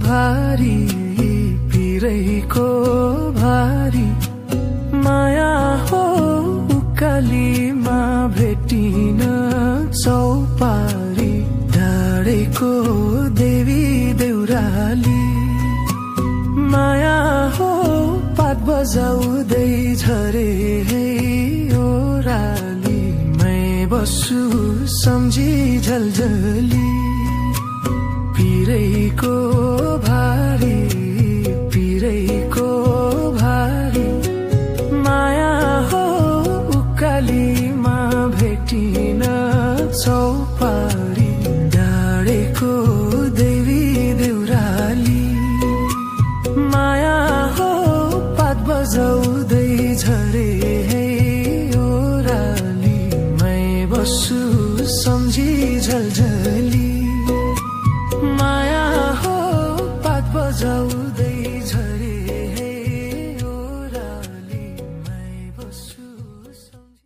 भारी पिरैको भारी माया हो उकालीमा भेटिन चौपारी डाँडेको देवी देउराली माया हो पात बजाउँदै झरे ओराली मै बस्छु सम्झी झलझली पिरैको भारी पिरैको भारी माया हो उकालीमा भेटिन चौपारी डाँडेको देवी देउराली माया हो पात बजाउँदै झरे